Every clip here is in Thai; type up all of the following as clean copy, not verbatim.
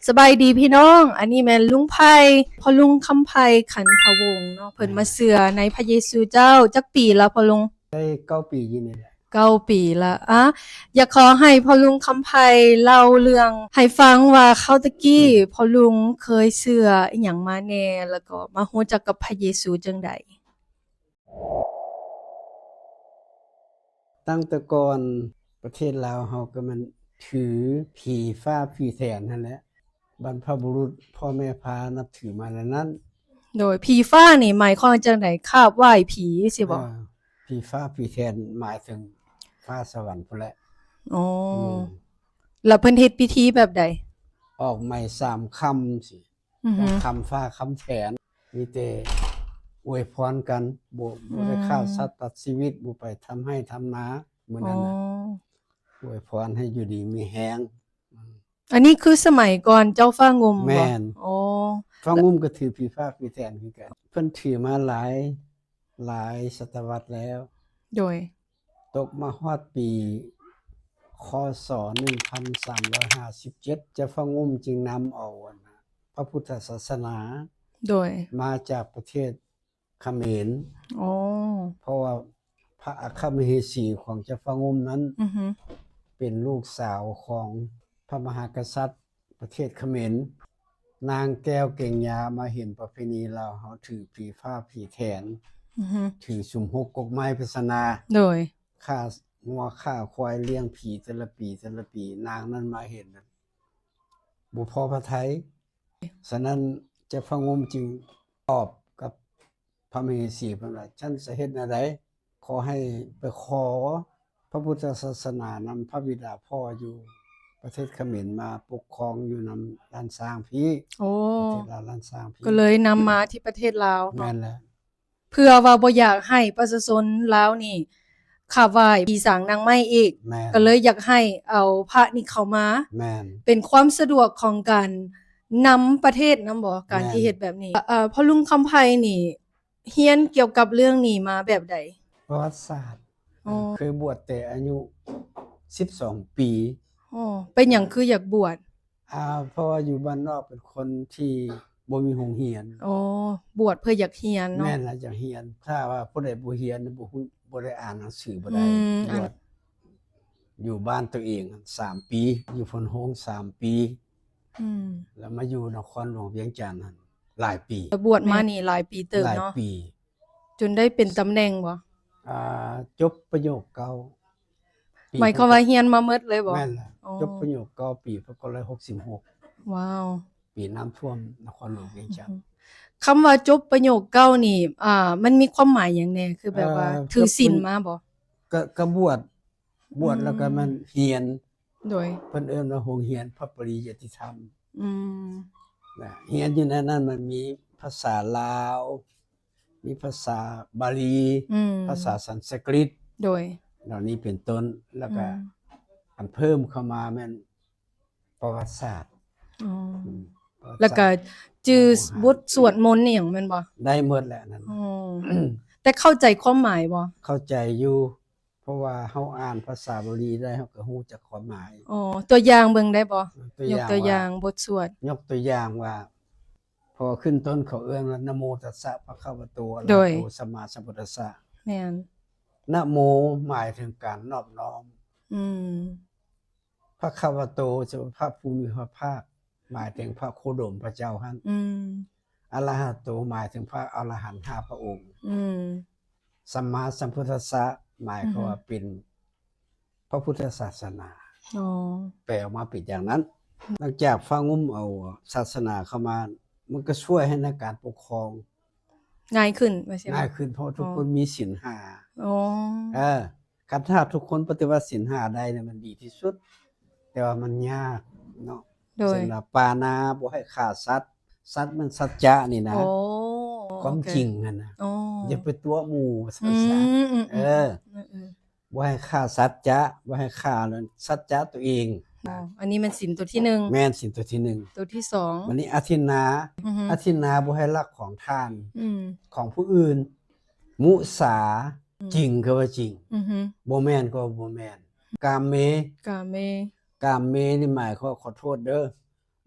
สบายดีพี่น้อง อันนี้แม่นลุงไผ่พ่อลุงคำไผ่ขันทวงศ์เนาะเพิ่นมาเชื่อในพระเยซูเจ้าจักปีแล้วพ่อลุงได้9 ปีอยู่นี่แหละ9 ปีละอยากขอให้พ่อลุงคำไผ่เล่าเรื่องให้ฟังว่าเขาตะกี้พ่อลุงเคยเชื่ออิหยังมาแหน่แล้วก็มารู้จักกับพระเยซูจังใดตั้งแต่ก่อนประเทศลาวเฮาก็มันถือผีฟ้าผีแสนนั่นแหละบรรพบุรุษพ่อแม่พานับถือมาแล้วนั้นโดยผีฟ้านี่หมายความจังได๋คาบไหว้ผีสิบ่ผีฟ้าผีแสนหมายถึงฟ้าสวรรค์พุ่นแหละอ๋อแล้วเพิ่นเฮ็ดพิธีแบบใดออกใหม่3ค่ำสิค่ำฟ้าค่ำแสนมีแต่อวยพรกันบ่ได้ฆ่าสัตว์ตัดชีวิตบ่ไปทำให้ทำนามื้อนั้นน่ะอวยพรให้อยู่ดีมีแฮงอันนี้คือสมัยก่อนเจ้าฟ้างมบ่แม่นอ๋อฟ้างุ่มก็ถือผีฟ้าผีแสนคือกันเพิ่นถือมาหลายศตวรรษแล้วโดยตกมาฮอดปีคศ1357จะฟ้างุ่มจึงนำเอาพระพุทธศาสนาโดยมาจากประเทศเขมรอ๋อเพราะว่าพระอัครมเหสีของเจ้าฟ้างุ่มนั้นเป็นลูกสาวของพระมหากษัตริย์ประเทศเขมรนางแก้วเก่งยามาเห็นประเพณีลาวเฮาถือผีฟ้าผีแทนถือสุมหกกกไม้ปริศนาโดยฆ่างัวฆ่าควายเลี้ยงผีแต่ละปีนางนั้นมาเห็นบ่พอพระทัยฉะนั้นเจ้าฟ้างุ่มจึงตอบกับพระมเหสีเพิ่นว่าฉันจะเฮ็ดแนวใดขอให้ไปขอพระพุทธศาสนานำพระบิดาพ่ออยู่ประเทศเขมรมาปกครองอยู่นำล้านช้างพี่โอ้ประเทศลาวล้านช้างพี่ก็เลยนำมาที่ประเทศลาวแม่นแล้วเพื่อว่าบ่อยากให้ประชาชนลาวนี่คาบไหว้ผีสางนางไม้อีกก็เลยอยากให้เอาพระนี่เข้ามาแม่นเป็นความสะดวกของการนำประเทศนำบ่การที่เฮ็ดแบบนี้พ่อลุงคำไผนี่เรียนเกี่ยวกับเรื่องนี้มาแบบใดประวัติศาสตร์เคยบวชแต่อายุ12 ปีเป็นหยังคืออยากบวชเพราะว่าอยู่บ้านนอกเป็นคนที่บ่มีโรงเรียนบวชเพื่ออยากเรียนเนาะแม่นล่ะอยากเรียนถ้าว่าผู้ใดบ่เรียนบ่ได้อ่านหนังสือบ่ได้บวชอยู่บ้านตัวเอง3 ปีอยู่พนโฮง3 ปีแล้วมาอยู่นครหลวงเวียงจันทน์นั่นหลายปีบวชมานี่หลายปีเติบเนาะหลายปีจนได้เป็นตำแหน่งบ่จบประโยคเก่าหมายความว่าเรียนมาหมดเลยบ่แม่นล่ะจบประโยคเก่าปี2566ว้าวปีน้ำท่วมนครหลวงเวียงจันทน์คำว่าจบประโยคเก่านี่มันมีความหมายหยังแน่คือแบบว่าถือศีลมาบ่ก็บวชแล้วก็มันเรียนโดยเพิ่นเอิ้นว่าโรงเรียนพระปริยัติธรรมเรียนอยู่ในนั้นมันมีภาษาลาวมีภาษาบาลีภาษาสันสกฤตโดยเหล่านี้เป็นต้นแล้วก็อันเพิ่มเข้ามาแม่นประวัติศาสตร์แล้วก็จื่อบทสวดมนต์นี่หยังแม่นบ่ได้หมดแหละนั่นแต่เข้าใจความหมายบ่เข้าใจอยู่เพราะว่าเฮาอ่านภาษาบาลีได้เฮาก็ฮู้จักความหมายตัวอย่างเบิ่งได้บ่ยกตัวอย่างบทสวดยกตัวอย่างว่าพอขึ้นต้นเขาเอื้อนว่านะโมตัสสะภะคะวะโตอะระหะโตสัมมาสัมพุทธัสสะแม่นนะโมหมายถึงการนอบน้อมภะคะวะโตจะพระผู้มีพระภาคหมายถึงพระโคดมพระเจ้าหั่นอะระหะโตหมายถึงพระอรหันต์5 พระองค์สัมมาสัมพุทธัสสะหมายความว่าเป็นพระพุทธศาสนาแปลออกมาเป็นอย่างนั้นหลังจากฟ้างุ่มเอาศาสนาเข้ามามันก็ช่วยให้ในการปกครองง่ายขึ้นว่าง่ายขึ้นเพราะทุกคนมีศีล5คันถ้าทุกคนปฏิบัติศีล5ได้เนี่ยมันดีที่สุดแต่ว่ามันยากเนาะสำหรับปานาบ่ให้ฆ่าสัตว์มันสัจจะนี่นะความจริงนั่นน่ะอย่าไปตัวหมู่สัจจะบ่ให้ฆ่าสัจจะบ่ให้ฆ่าสัจจะตัวเองอันนี้มันศีลตัวที่1แม่นศีลตัวที่1ตัวที่2วันนี้อทินนาบ่ให้ลักของทานของผู้อื่นมุสาจริงก็ว่าจริงบ่แม่นก็บ่แม่นกามเมนี่หมายความขอโทษเด้อ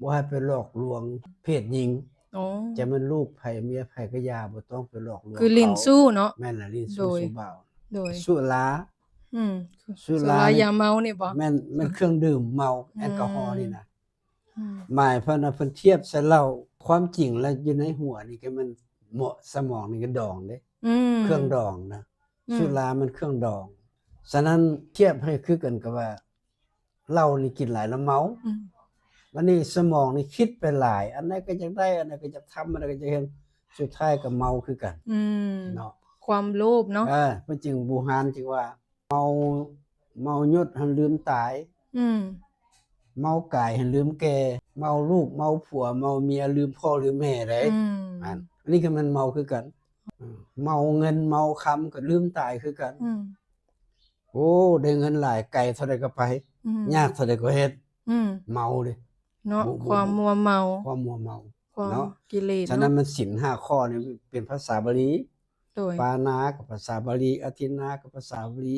บ่ให้ไปหลอกลวงเพศหญิง อ๋อ จะมันลูกไผเมียไผก็อย่าบ่ต้องไปหลอกลวง คือลิ้น เขา สู้เนาะ แม่นล่ะลิ้น โด สู้ ย สู่บ่าว โดย สุรา อืม สุ สุ รา รา นี่ ยาเมานี่บ่ แม่นเครื่องดื่มเมาแอลกอฮอล์นี่นะ อืม หมายเพิ่นน่ะเพิ่นเทียบใส่เหล้าความจริงแล้วอยู่ในหัวนี่ก็มันเหมาะสมองนี่ก็ดองเด้ อืม เครื่องดองนะ อืม สุรามันเครื่องดอง ฉะนั้นเทียบให้คือกันกับว่าเหล้านี่กินหลายแล้วเมา อืม วันนี้สมองนี่คิดไปหลาย อันนั้นก็อยากได้ อันนั้นก็อยากทำอันนั้นก็จะเห็นสุดท้ายก็เมาคือกัน อืม เนาะ ความโลภเนาะ มันจึงบูหานจึงว่า เมายุดหันลืมตาย อืม เมากายหันลืมแก่ เมาลูกเมาผัว เมาเมียลืมพ่อลืมแม่ได้ อืม อันนี้ก็มันเมาคือกัน เมาเงินเมาคำก็ลืมตายคือกัน อืม โอ้ได้เงินหลายไกลเท่าใดก็ไป อืม ยากเท่าใดก็เฮ็ด อืม เมาเด้ เนาะ บ่ ความมัวเมา ความมัวเมา ความ เนาะ กิเลส ฉะนั้น เนาะ มันศีล5ข้อนี่เป็นภาษาบาลี โดย ปานาก็ภาษาบาลีอทินนาก็ภาษาบาลี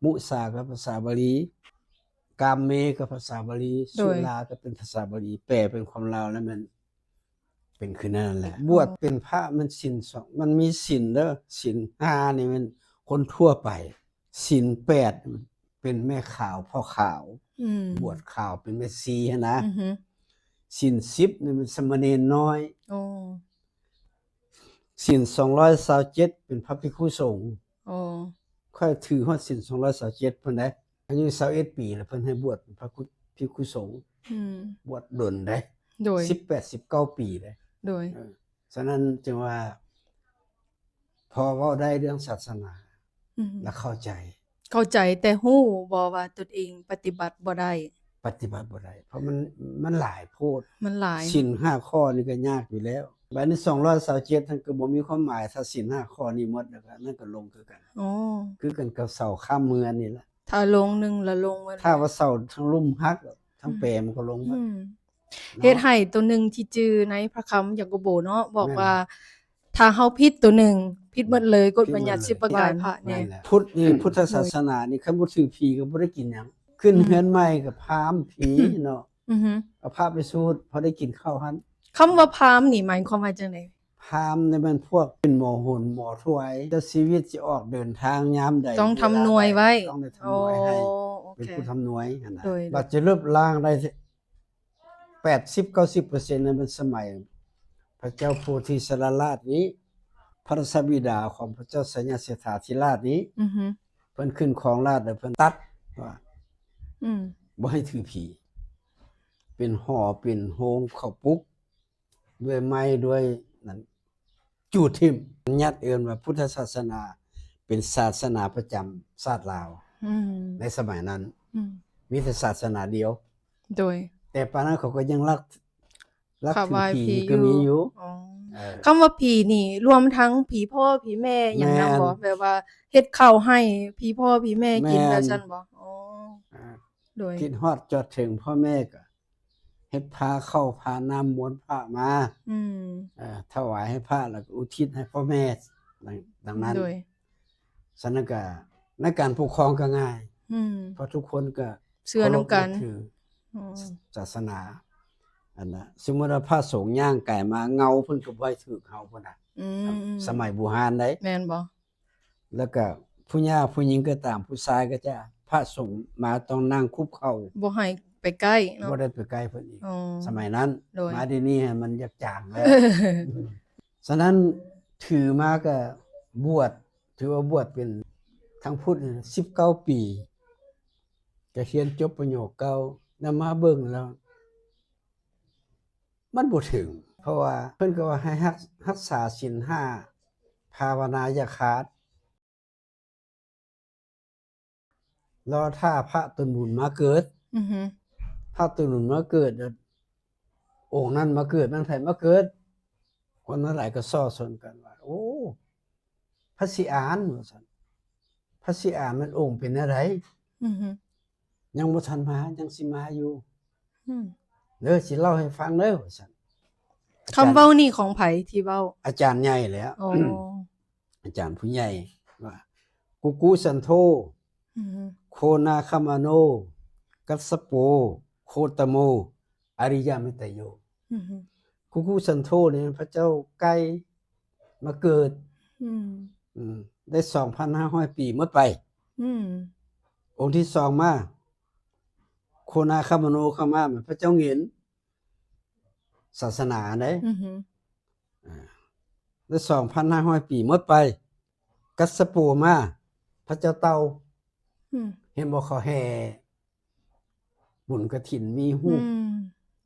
มุสาก็ภาษาบาลีกามเมก็ภาษาบาลีสุราก็เป็นภาษาบาลีแปลเป็นความลาวแล้วมันเป็นคือนั่นแหละ บวชเป็นพระมันศีล2มันมีศีลเด้อศีล5นี่มันคนทั่วไปศีล8เป็นแม่ขาวพ่อขาว อืม บวชขาวเป็นแม่ชีหั้นนะ อือฮึ ศีล10นี่มันสามเณรน้อย อ๋อ ศีล227เป็นพระภิกขุสงฆ์ อ๋อ ค่อยถือฮอดศีล227เพิ่นได้อายุ21ปีแล้วเพิ่นให้บวชเป็นพระภิกขุสงฆ์ อืม บวชดนได้ โดย 18-19 ปีได้ โดย ฉะนั้นจึงว่า พอเว้าได้เรื่องศาสนา อืม และเข้าใจ เข้าใจแต่ฮู้บ่ว่าตนเองปฏิบัติบ่ได้ ปฏิบัติบ่ได้เพราะมันหลายโพด มันหลาย ศีล5ข้อนี่ก็ยากอยู่แล้วบัดนี้227ท่านก็บ่มีความหมายถ้าศีล5ข้อนี้หมดแล้วก็นั่นก็ลงคือกัน อ๋อ คือกันกับเสาข้ามเมืองนี่แหละ ถ้าลงหนึงแล้วลงไว้ ถ้าว่าเสาทั้งลุ่มฮักทั้งแปรมันก็ลงหมด อืม เนาะ เฮ็ดให้ตัวหนึงที่จือในพระคำยากโบเนาะบอก แม่น ว่าถ้าเฮาผิดตัวหนึงผิดหมดเลยกฎบัญญัติ ผิดหมดเลย 10ประการพระเนี่ นั่ ย นแหละพุทธนี่พุทธศาสนานี่คันบ่ถือผีก็บ่ได้กินหยังขึ้นเฮือนใหม่ก็พราหมณ์ผีเนาะ อือฮึ เอาพระไปสูดพอได้กินข้าวหั่น คำว่าพราหมณ์นี่หมายความว่าจังได๋ พราหมณ์นี่มันพวกเป็นหมอหนหมอถวยแต่ชีวิตสิออกเดินทางยามใด ต้องทำหน่วยไว้ ต้องได้ทำหน่วยให้ โอ เป็น เค ผู้ทำหน่วยหั่นน่ะ โดย บัดจะลบล้างได้80-90%นั้นเป็นสมัย พระเจ้าโพธิสรราชนี้ พระราชบิดาของพระเจ้าสัญญาเสถาธิราชนี้ อือฮึ เพิ่นขึ้นครองราชย์แล้วเพิ่นตัดว่า อืม บ่ให้ถือผี เป็นหอเป็นโฮงเข้าปลุก ด้วยไม้ด้วยนั่นจูดทิ่มญัดเอิ้นว่าพุทธศาสนา เป็นศาสนาประจำชาติลาว อืม ในสมัยนั้น อืม มีแต่ศาสนาเดียว โดย แต่ปานนั้นเขาก็ยังรัก ข ถื วาย ผี ผี ก็มีอยู่ อ๋อ เออ คำว่าผีนี่ รวมทั้งผีพ่อผีแม่อย่างนั้นบ่ แม่น แบบว่าเฮ็ดข้าวให้ผีพ่อผีแม่กิน แม่น แบบซั่นบ่อ๋อ อ่า โดย คิดฮอดจอดถึงพ่อแม่ก็เฮ็ดพาเข้าพาน้ำมนต์พระมา อืม ถวายให้พระแล้วก็อุทิศให้พ่อแม่ดังนั้น โดย ฉะนั้นก็ในการปกครองก็ง่าย อืม เพราะทุกคนก็ เชื่อนำกัน เคารพบถือ อ๋อ ศาสนาอันน่ะสมมุติว่าพระสงฆ์ย่างกายมาเงาเพิ่นก็บ่ให้ถูกเฮาพุ่นน่ะ อืม สมัยโบราณได้ แม่นบ่ แล้วก็ผู้หญิงผู้หญิงก็ตามผู้ชายก็จะพระสงฆ์มาต้องนั่งคุกเข่า บ่ให้ไปใกล้เนาะ บ่ได้ไปใกล้เพิ่นอีก อ๋อ สมัยนั้น โดย มาเดี๋ยวนี้มันอยากจางแล้ว ฉะนั้นถือมาก็บวชถือว่าบวชเป็นทั้งพุทธนี่19 ปีก็เรียนจบประโยคเก่านำมาเบิ่งแล้ว มันบ่ถึง เพราะว่าเพิ่นก็ว่าให้รักษาศีล5ภาวนาอย่าขาด รอถ้าพระตนบุญมาเกิด อือฮึ พระตนบุญมาเกิดแล้วองค์นั้นมาเกิดนั่นไผมาเกิด คนนั้นหลายก็ซ้อสนกันว่า โอ้พระสิอานว่าซั่นพระสิอานมันองค์เป็นอะไร อือฮึ ยังบ่ทันมายังสิมาอยู่ อืม เด้อสิเล่าให้ฟังเด้อว่าซั่น คำเว้านี่ของไผที่เว้า อาจารย์ใหญ่แหล้ว อ๋อ อาจารย์ผู้ใหญ่ว่ากุกุสันโธ อือฮึ โคนาคามาโน กัสสโป โคตโม อ อริยเมตโย อือฮึ คุกุสันโธนี่พระเจ้าไกลมาเกิด ได้ 2,500 ปีเมื่อไป องค์ที่สองมาโคนาคามโนเข้ามาพระเจ้าเห็นศาสนาได้ ได้ 2,500 ปีเมื่อไป กัสสโปมาพระเจ้าเต่าเห็นบ่เขาแห่บุญกฐินมีรูป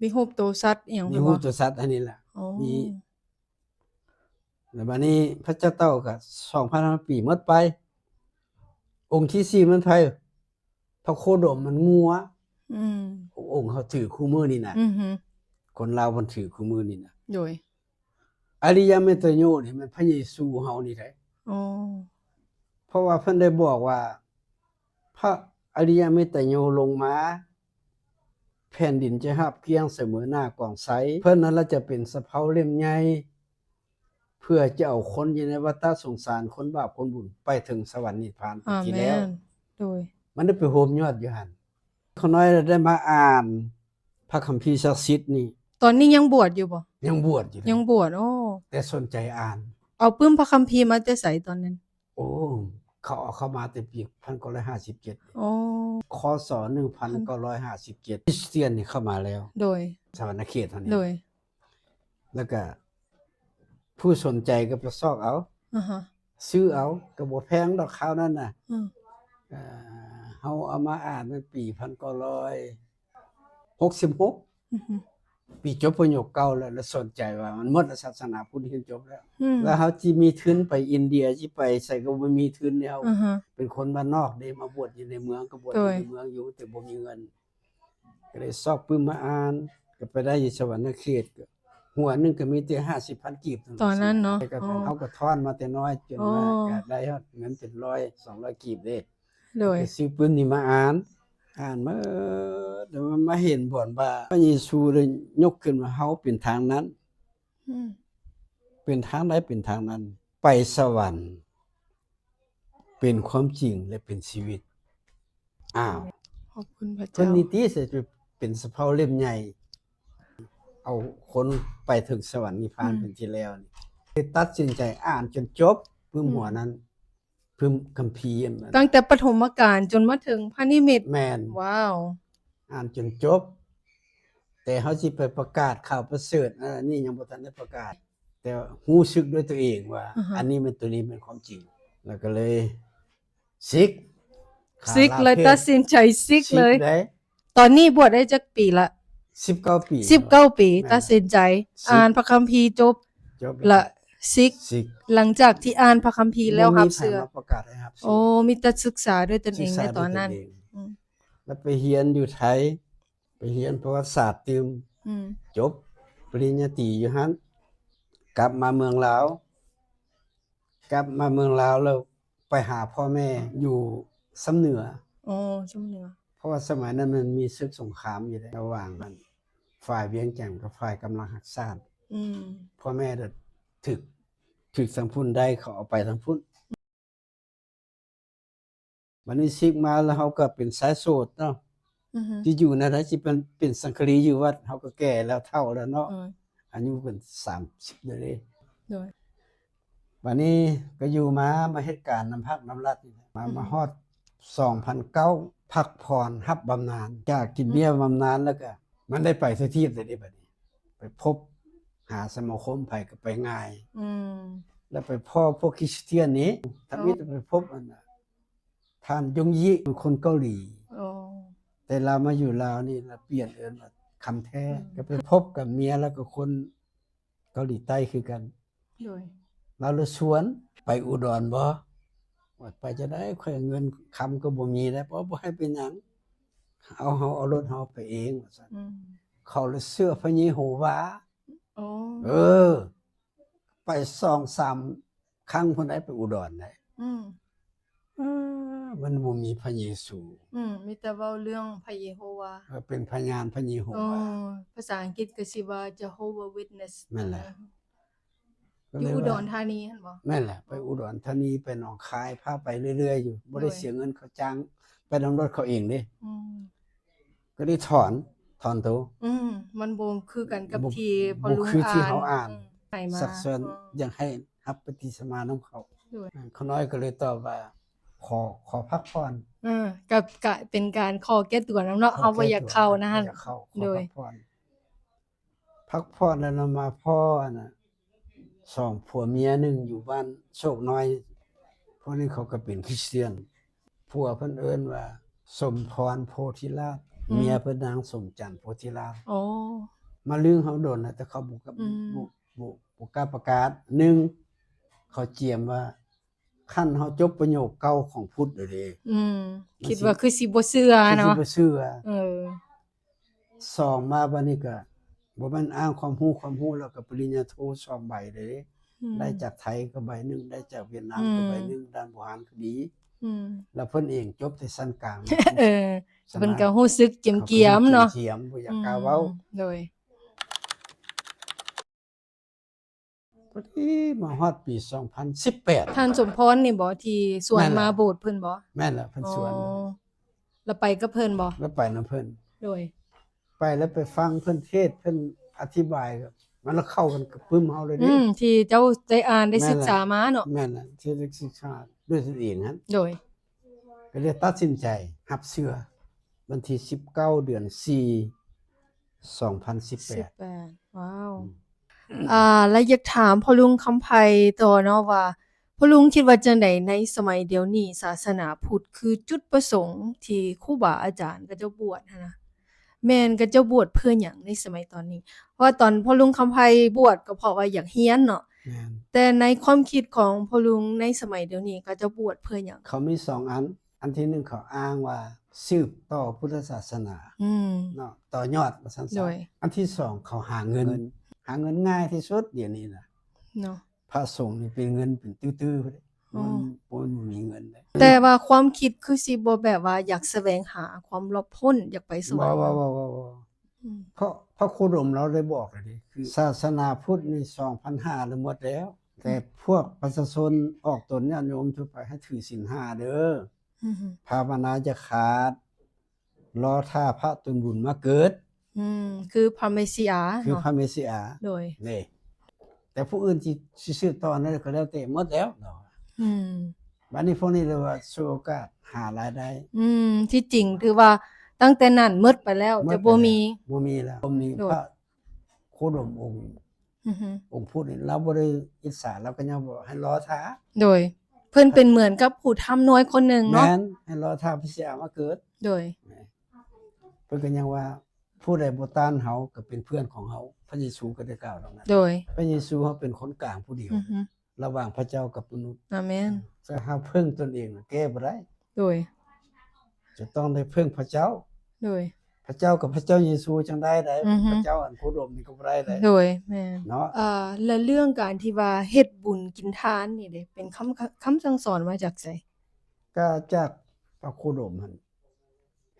มีรูปตัวสัตว์อีหยัง มีรูปตัวสัตว์อันนี้ล่ะ มีแล้วบัดนี้พระเจ้าเต่าก็ 2,500 ปีเมื่อไป องค์ที่สี่มันไผพระโคดมมันงัวองค์เขาถือคู่มือนี่น่ะคนลาวเพิ่นถือคู่มือนี่น่ะโดยอริยเมตโยนี่มันพระเยซูเฮานี่แท้เพราะว่าเพิ่นได้บอกว่า พระอริยเมตโยลงมาแผ่นดินจะรับเกียงเสมอหน้ากองไสเพิ่นนั้นละจะเป็นสะเพาเล่มใหญ่เพื่อจะเอาคนอยู่ในวัฏสงสารคนบาปคนบุญไปถึงสวรรค์นิพพานที่แล้วโดยมันได้ไปโฮมยอดอยู่หั่นเขาน้อยได้มาอ่านพระคัมภีร์ศักดิ์สิทธิ์นี่ตอนนี้ยังบวชอยู่บ่ยังบวชอยู่ยังบวชแต่สนใจอ่านเอาปึ้มพระคัมภีร์มาแต่ไสตอนนั้นโอ้เขาเอาเข้ามาแต่ปี1957คศ1957คริสเตียนนี่เข้ามาแล้วโดยสวรรคเขตเท่านี้โดยแล้วก็ผู้สนใจก็ไปซอกเอาซื้อเอาก็บ่แพงดอกคราวนั้นน่ะเฮาเอามาอ่านในปี1966ปีจบประโยคเก่าแล้วสนใจว่ามันหมดศาสนาพุทธจบแล้วเฮาสิมีทุนไปอินเดียสิไปใส่ก็บ่มีทุนแล้วเป็นคนบ้านนอกเด้มาบวชอยู่ในเมืองก็บวชอยู่ในเมืองอยู่แต่บ่มีเงินก็เลยซอกปึ้มมาอ่านก็ไปได้อยู่สวรรคเขตหัวนึงก็มีแต่ 50,000 กีบตอนนั้นเนาะเฮาก็ทอนมาแต่น้อยจนว่าก็ได้ฮอดเงินเป็น100 200กีบเด้โดยซื้อปึ้มนี่มาอ่านมาเดี๋ยวมาเห็นบ่อนว่าพระเยซูได้ยกขึ้นว่าเฮาเป็นทางนั้นเป็นทางใดเป็นทางนั้นไปสวรรค์เป็นความจริงและเป็นชีวิตขอบคุณพระเจ้าเพิ่นนิติสิเป็นสะเพาเล่มใหญ่เอาคนไปถึงสวรรค์นิพพานเป็นที่แล้วนี่ตัดสินใจอ่านจนจบปึ้มหัวนั้นปึ้มคัมภีร์ตั้งแต่ปฐมกาลจนมาถึงพระนิมิตแม่นว้าวอ่านจนจบแต่เฮาสิไปประกาศข่าวประเสริฐนี่ยังบ่ทันได้ประกาศแต่รู้สึกด้วยตัวเองว่าอันนี้มันตัวนี้เป็นความจริงแล้วก็เลยซิกเลยตัดสินใจซิกเลยตอนนี้บวชได้จักปีละ19 ปี19 ปีตัดสินใจอ่านพระคัมภีร์จบละซิกหลังจากที่อ่านพระคัมภีร์แล้วรับเชื่อมีแต่ศึกษาด้วยตนเองในตอนนั้นแล้วไปเรียนอยู่ไทยไปเรียนประวัติศาสตร์ตึมจบปริญญาตรีอยู่หั่นกลับมาเมืองลาวแล้วไปหาพ่อแม่อยู่สำเหนือสำเหนือเพราะว่าสมัยนั้นมันมีศึกสงครามอยู่ระหว่างกันฝ่ายเวียงจันทน์กับฝ่ายกำลังหักษาพ่อแม่ถึกสังพุ่นได้เขาเอาไปทั้งพุ่นบัดนี้ซิกมาแล้วเฮาก็เป็นสายโสดเนาะที่อยู่นะถ้าสิเป็นสังฆรีอยู่วัดเฮาก็แก่แล้วเฒ่าแล้วเนาะอายุเป็น30แล้วเด้โดยบัดนี้ก็อยู่มาเฮ็ดการนำพักนำรัฐมาฮอด2009พักผ่อนรับบำนาญจากกินเบี้ยบำนาญแล้วก็มันได้ไปทุกที่เลยบัดนี้ไปพบหาสมาคมไผก็ไปง่ายแล้วไปพบพวกคริสเตียนนี้ถ้ามีไปพบอันท่านยงยีเป็นคนเกาหลีแต่เรามาอยู่ลาวนี่เราเปลี่ยนว่าคำแท้ก็ไปพบกับเมียแล้วก็คนเกาหลีใต้คือกันโดยเราเลยชวนไปอุดรบ่ว่าไปจะได้ค่อยเงินคำก็บ่มีแล้วบ่ให้เป็นหยังเอารถเฮาไปเองว่าซั่นเขาเลยเชื่อพระเยโฮวาไป2-3 ครั้งเพิ่นได้ไปอุดรได้มันบ่มีพระเยซูมีแต่เว้าเรื่องพระเยโฮวาเป็นพยานพระเยโฮวาภาษาอังกฤษก็สิว่า Jehovah Witness นั่นแหละอยู่อุดรธานีหั่นบ่นั่นแหละไปอุดรธานีไปหนองคายพาไปเรื่อยๆอยู่บ่ได้เสียเงินเขาจ้างไปนำรถเขาเองเด้ก็ได้ถอน ถอนโตว มันบ่คือกันกับ บ่ ที่พ่อ บ่ ลุง คือที่ อ่าน เขาอ่าน ให้มา สักส่วนอยากให้รับปฏิสมานำเขา ด้วย เขาน้อยก็เลยตอบว่า ขอพักผ่อน ก็เป็นการขอแก้ตัวนำเนาะเฮาบ่อยากเข้านะ บ่ หั่น อยากเข้าขอ โดย พักผ่อน พักผ่อนแล้วเรามาพ่อน่ะ2ผัวเมียหนึ่งอยู่บ้านโชคน้อยพวกนี้เขาก็เป็นคริสเตียนผัวเพิ่นเอิ้นว่า สมพรโพธิราชเมียเพิ่นนางสมจันทร์โพธิราช อ๋อ มาลือเขาโดนนะแต่เขาบ่กล้าบ่กล้าประกาศ1เขาเจียมว่าคันเฮาจบประโยคเก่าของพุทธเด้ คิดว่าคือสิบ่เชื่อ สิ เนาะ บ่เชื่อ 2มาบัดนี้ก็บ่แม่นอ้างความรู้แล้วก็ปริญญาโท2ใบเด้ได้จากไทยก็ใบหนึงได้จากเวียดนามก็ใบหนึงด้านโบราณคดีแล้วเพิ่นเองจบแต่ชั้นกลาง เพิ่นก็รู้สึกเจียมๆเนาะ เจียมบ่อยากกล้าเว้า โดย พอดีมาฮอดปี2018 ท่านสมพรนี่บ่ที่สวน แม่นล่ะ มาโบสถ์เพิ่นบ่ แม่นล่ะเพิ่นสวน แล้วไปกับเพิ่นบ่ แล้วไปนํเพิ่น โดย ไปแล้วไปฟังเพิ่นเทศน์เพิ่นอธิบายก็มันแล้วเข้ากันกับปึ้มเฮาเลยเด้ ที่เจ้าได้อ่านได้ แม่นล่ะ ศึกษามาเนาะ แม่นน่ะที่ได้ศึกษาด้วยตนเองหั่น โดย ก็เลยตัดสินใจรับเชื่อวันที่19 เดือน 4 2018 ว้าว แล้วอยากถามพ่อลุงคำไพต่อเนาะว่าพ่อลุงคิดว่าจังไดในสมัยเดี๋ยวนี้ศาสนาพุทธคือจุดประสงค์ที่ครูบาอาจารย์เขาเจ้าบวชหั้นนะแม่นเขาเจ้าบวชเพื่อหยังในสมัยตอนนี้ เพราะว่าตอนพ่อลุงคำไพบวชก็เพราะว่าอยากเรียนเนาะ แม่น แต่ในความคิดของพ่อลุงในสมัยเดี๋ยวนี้เขาเจ้าบวชเพื่อหยัง เขามี2อัน อันที่1เขาอ้างว่าสืบต่อพุทธศาสนาเนาะต่อยอดว่าซั่น โดย ๆอันที่2เขาหาเงินง่ายที่สุดเดี๋ยวนี้น่ะ เนาะ พระสงฆ์นี่เป็นเงินเป็นตื้อๆพุ่นมันบ่มีเงินเลย แต่ว่าความคิดคือสิบ่แบบว่าอยากแสวงหาความรอบพ้นอยากไปสวรรค์ บ่เพราะพระโคดมเราได้บอกแล้วดิคือศาสนาพุทธนี่ 2,500 แล้วหมดแล้ว แต่พวกประชาชนออกตนญาติโยมทั่วไปให้ถือศีล5เด้อ ภาวนาจะขาด รอท่าพระตนบุญมาเกิด คือพระเมสสิยา คือ เนาะ พระเมสสิอา โดย นี่แต่ผู้อื่นที่สิสืบต่อนั้นก็แล้วแต่หมดแล้วเนาะบัดนี้พวกนี้เรียกว่าฉวยโอกาสหารายได้ ที่จริงถือว่าตั้งแต่นั้นหมดไปแล้วจะบ่มี บ่มีแล้วบ่มี โดย พระโคดมองค์องค์พุทธนี่เราบ่ได้อิสาเราก็ยังบอกให้รอท่า โดย เพิ่นเป็นเหมือนกับผู้ทำน้อยคนหนึงเนาะ แม่นให้รอท่าพระเสียมาเกิด โดย เพิ่นก็ยังว่าผู้ใดบ่ต้านเฮาก็เป็นเพื่อนของเฮาพระเยซูก็ได้กล่าวดังนั้น โดย พระเยซูเฮาเป็นคนกลางผู้เดียว ระหว่างพระเจ้ากับมนุษย์ อาเมน ถ้าเฮาพึ่งตนเองแก้บ่ได้ โดย จะต้องได้พึ่งพระเจ้า โดย พระเจ้ากับพระเจ้าเยซูจังได้พระเจ้าอันโคดมนี่ก็บ่ได้ โดยแม่น เนาะ และเรื่องการที่ว่าเฮ็ดบุญกินทานนี่เด้เป็นคำสั่งสอนมาจากไส ก็จากพระโคดมหั่น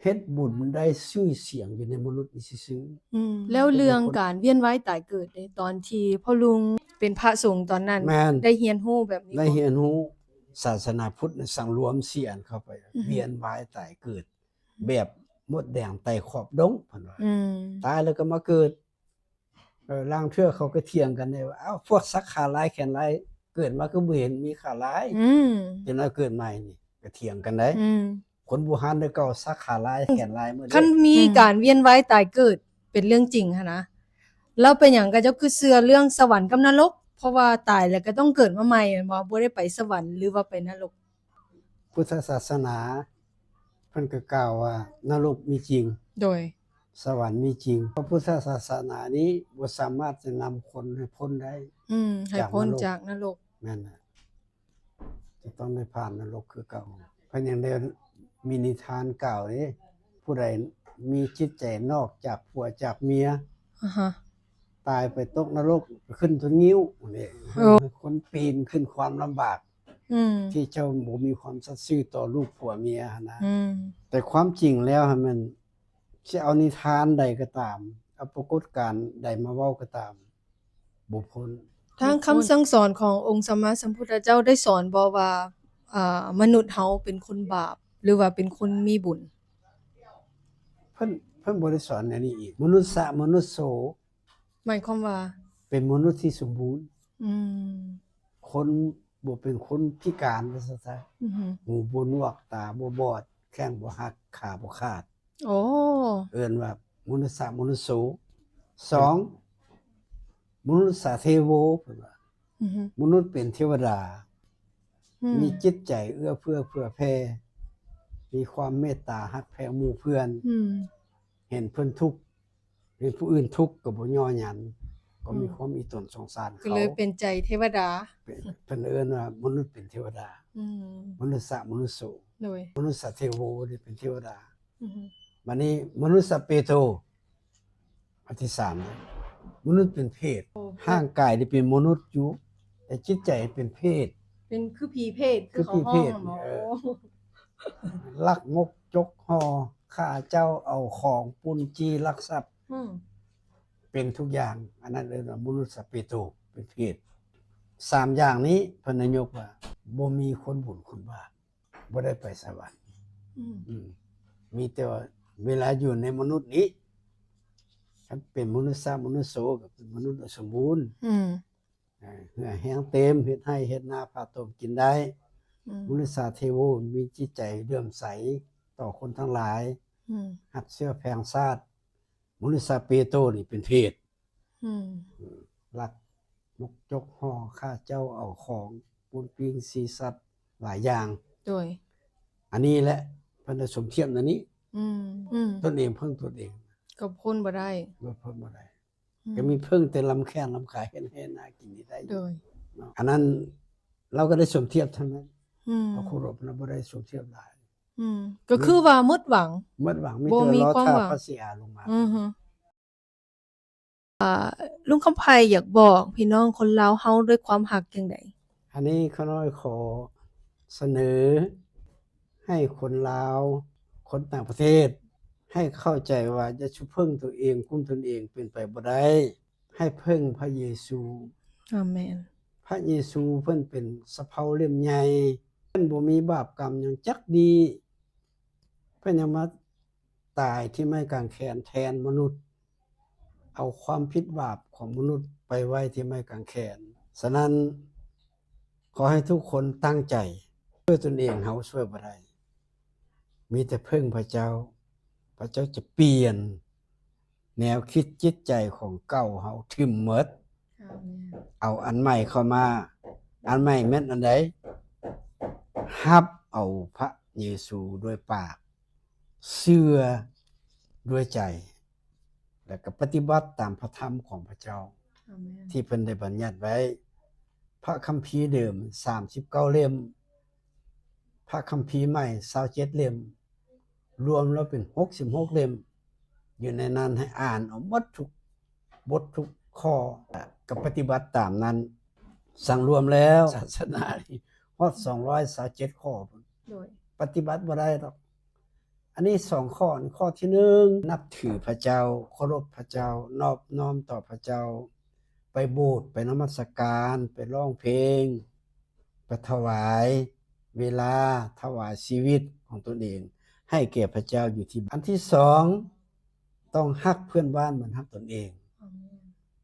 เฮ็ดบุญมันได้ชื่อเสียงอยู่ในมนุษย์นี่ซื่อ แล้วเรื่องการเวียนว่ายตายเกิดในตอนที่พ่อลุงเป็นพระสงฆ์ตอนนั้น แม่น ได้เรียนรู้แบบนี้ ได้ บ่ เรียนรู้ศาสนาพุทธน่ะสังรวมเสียนเข้าไป เวียนว่ายตายเกิด แบบมดแดงไต่ขอบดงเพิ่นว่า ตายแล้วก็มาเกิดล่างเทื่อเขาก็เถียงกันเนี่ยว่าอ้าวพวกสักขาลายแขนลายเกิดมาก็บ่เห็นมีขาลายจนว่าเกิดใหม่นี่ก็เถียงกันได้คนโบราณแต่เก่าสักขาลายแขนลายหมด คันมีการเวียนว่ายตายเกิดเป็นเรื่องจริงหันนะแล้วเป็นหยังก็เจ้าคือเชื่อเรื่องสวรรค์กับนรก เพราะว่าตายแล้วก็ต้องเกิดมาใหม่แม่นบ่ได้ไปสวรรค์หรือว่าไปนรก พุทธศาสนาเพิ่นก็กล่าวว่านรกมีจริง โดย สวรรค์มีจริงพระพุทธศาสนานี้บ่สามารถจะนำคนให้พ้นได้ ให้พ้นจากนรก แม่นน่ะจะต้องได้ผ่านนรกคือเก่าเพราะอย่างเดียวมีนิทานกล่าวนี่ผู้ใดมีจิตใจนอกจากผัวจากเมีย ตายไปตกนรกขึ้นทุนงิ้วนี่คนปีนขึ้นความลำบากที่เจ้าบ่มีความสัตย์ซื่อต่อลูกผัวเมียหั่นนะแต่ความจริงแล้วมันสิเอานิทานใดก็ตามเอาปรากฏการณ์ใดมาเว้าก็ตามบ่พ้น ทางคำสั่งสอนขององค์สัมมาสัมพุทธเจ้าได้สอนบ่ว่ามนุษย์เฮาเป็นคนบาปหรือว่าเป็นคนมีบุญ เพิ่ พิ่นบ่ได้สอนอันนี้อีกมนุษสะมนุษโส หมายความว่าเป็นมนุษย์ที่สมบูรณ์อืมคนบ่เป็นคนพิการว่าซั่นซะอือฮึหูบ่หนวกตาบ่บอดแข้งบ่หักขาบ่ขาดโอ้เอิ้นว่ามนุษสะมนุษโสสองมนุษสะเทโวเพิ่นว่าอือฮึมนุษย์เป็นเทวดามีจิตใจเอื้อเฟื้อเผื่อแผ่มีความเมตตารักแผ่หมู่เพื่อนเห็นเพิ่นทุกข์เห็นผู้อื่นทุกข์ก็บ่ย่อหยันก็มีความอีตนสงสารก็เขาเลยเป็นใจเทวดาเพิ่นเอิ้นว่ามนุษย์เป็นเทวดามนุษสะมนุษโสโดยมนุษย์สะเทโวนี่เป็นเทวดาอือฮึบัดนี้มนุษย์สะเปโตอันที่3เนี่ยมนุษย์เป็นเพศร่างกายนี่เป็นมนุษย์อยู่แต่จิตใจเป็นเพศเป็นคือผีเพศคือเขาผีเพศหมอลักมกจกห่อฆ่าเจ้าเอาของปุ้นจี้ลักทรัพย์เป็นทุกอย่างอันนั้นเรียกว่ามนุษย์สะเปโตเป็นเพศ3อย่างนี้เพิ่นนายกว่าบ่มีคนบุญคนบาปบ่ได้ไปสวรรค์มีแต่ว่าเวลาอยู่ในมนุษย์นี้ถ้าเป็นมนุษย์สะมนุษย์โสก็เป็นมนุษย์สมบูรณ์เหงื่อแห้งเต็มเฮ็ดให้เฮ็ดนาพาต้มกินได้มนุษย์สาเทโวมีจิตใจเลื่อมใสต่อคนทั้งหลายรักเชื้อแพงชาติมนุษย์สาเปโตนี่เป็นเพศรักมกจกห่อฆ่าเจ้าเอาของปุ้นปิ้งสีสัตว์หลายอย่างโดยอันนี้แหละเพิ่นได้สมเทียมอันนี้ตนเองเพิ่งตนเองก็พ้นบ่ได้บ่พ้นบ่ได้ก็มีเพิ่งแต่ลำแข้งลำขายเฮ็ดให้น่ากินนี่ได้โดยอันนั้นเราก็ได้สมเทียบเท่านั้นเพราะเคารพเราบ่ได้สมเทียบหลายก็คือว่าหมดหวังหมดหวังมีแต่รอท่าพระศรีอาลงมาลุงคำไพอยากบอกพี่น้องคนลาวเฮาด้วยความรักจังได๋อันนี้ข้าน้อยขอเสนอให้คนลาวคนต่างประเทศให้เข้าใจว่าจะชุพึ่งตัวเองคุมตนเองเป็นไปบ่ได้ให้เพิ่งพระเยซูอาเมนพระเยซูเพิ่นเป็นสะเพาเล่มใหญ่เพิ่นบ่มีบาปกรรมหยังจักดีเพิ่นยังมาตายที่ไม้กางแขนแทนมนุษย์เอาความผิดบาปของมนุษย์ไปไว้ที่ไม้กางแขนฉะนั้นขอให้ทุกคนตั้งใจช่วยตนเองเฮาช่วยบ่ได้มีแต่พึ่งพระเจ้าพระเจ้าจะเปลี่ยนแนวคิดจิตใจของเก่าเฮาทิ่มหมดเอาอันใหม่เข้ามาอันใหม่แม่นอันใดรับเอาพระเยซูด้วยปากเชื่อด้วยใจแล้วก็ปฏิบัติตามพระธรรมของพระเจ้าที่เพิ่นได้บัญญัติไว้พระคัมภีร์เดิม39เล่มพระคัมภีร์ใหม่27เล่มรวมแล้วเป็น66เล่มอยู่ในนั้นให้อ่านเอาหมดทุกบททุกข้อก็ปฏิบัติตามนั้นสั่งรวมแล้วศาสนานี่ฮอด227ข้อโดยปฏิบัติบ่ได้ดอกอันนี้2ข้อข้อที่1นับถือพระเจ้าเคารพพระเจ้านอบน้อมต่อพระเจ้าไปโบสถ์ไปนมัสการไปร้องเพลงไปถวายเวลาถวายชีวิตของตนเองให้แก่พระเจ้าอยู่ที่อันที่2ต้องรักเพื่อนบ้านเหมือนรักตนเอง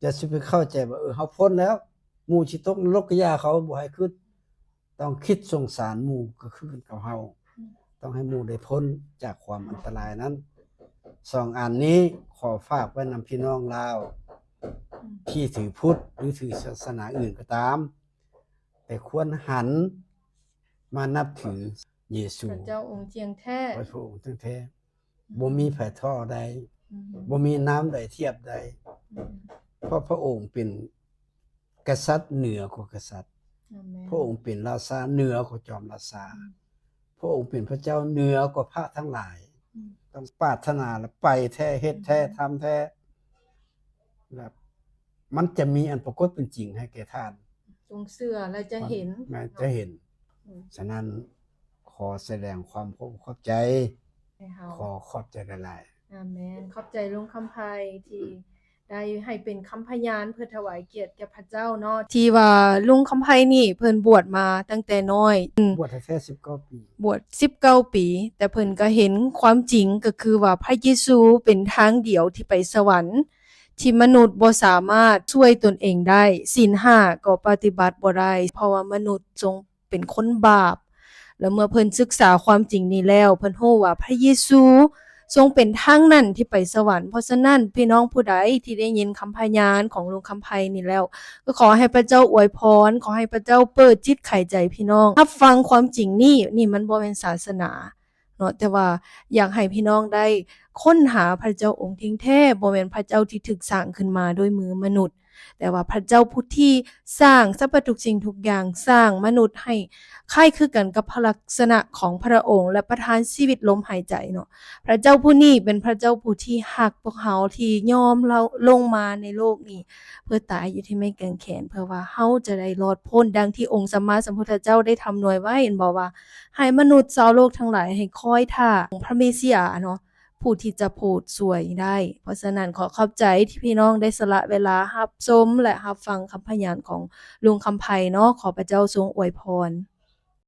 จะสิไปเข้าใจว่าเฮาพ้นแล้วหมู่สิตกนรกก็อย่าเขาบ่ให้ขึ้นต้องคิดสงสารหมู่ก็คือกับเฮาต้องให้หมู่ได้พ้นจากความอันตรายนั้น2อันนี้ขอฝากไว้นำพี่น้องลาวที่ถือพุทธหรือถือศาสนาอื่นก็ตามแต่ควรหันมานับถือเยซูพระเจ้าองค์เจียงแท้พระองค์แท้บ่มีไผท้อใดบ่มีน้ำใดเทียบใดเพราะพระองค์เป็นกษัตริย์เหนือกว่ากษัตริย์พระองค์เป็นราชาเหนือกว่าจอมราชาพระองค์เป็นพระเจ้าเหนือกว่าพระทั้งหลายต้องปรารถนาและไปแท้เฮ็ดแท้ทำแท้แบบมันจะมีอันปรากฏเป็นจริงให้แก่ท่านจงเชื่อและจะเห็นจะเห็นฉะนั้นขอแสดงความขอบใจขอขอบใจหลายๆอาเมนขอบใจลุงคำไพที่ ได้ให้เป็นคำพยานเพื่อถวายเกียรติแก่พระเจ้าเนาะที่ว่าลุงคำไพนี่เพิ่นบวชมาตั้งแต่น้อยบวชแค่19 ปีบวช19 ปีแต่เพิ่นก็เห็นความจริงก็คือว่าพระเยซูเป็นทางเดียวที่ไปสวรรค์ที่มนุษย์บ่สามารถช่วยตนเองได้ศีล5ก็ปฏิบัติบ่ได้เพราะว่ามนุษย์ทรงเป็นคนบาปแล้วเมื่อเพิ่นศึกษาความจริงนี้แล้วเพิ่นรู้ว่าพระเยซูทรงเป็นทางนั้นที่ไปสวรรค์เพราะฉะนั้นพี่น้องผู้ใดที่ได้ยินคำพยานของลุงคำไพนี่แล้วก็ขอให้พระเจ้าอวยพรขอให้พระเจ้าเปิดจิตไขใจพี่น้องรับฟังความจริงนี่มันบ่แม่นศาสนาเนาะแต่ว่าอยากให้พี่น้องได้ค้นหาพระเจ้าองค์จริงแท้บ่แม่นพระเจ้าที่ถูกสร้างขึ้นมาโดยมือมนุษย์แต่ว่าพระเจ้าผู้ที่สร้างสรรพทุกสิ่งทุกอย่างสร้างมนุษย์ให้คล้ายคือกันกับพระลักษณะของพระองค์และประทานชีวิตลมหายใจเนาะพระเจ้าผู้นี้เป็นพระเจ้าผู้ที่ฮักพวกเฮาที่ยอมเราลงมาในโลกนี้เพื่อตายอยู่ที่ไม้กางเขนเพื่อว่าเฮาจะได้รอดพ้นดังที่องค์สัมมาสัมพุทธเจ้าได้ทำนวยไว้เห็นบ่ว่าให้มนุษย์ชาวโลกทั้งหลายให้คอยท่าพระเมสสิยาเนาะผู้ที่จะโปรดช่วยได้เพราะฉะนั้นขอขอบใจที่พี่น้องได้สละเวลารับชมและรับฟังคำพยานของลุงคำไพเนาะขอพระเจ้าทรงอวยพร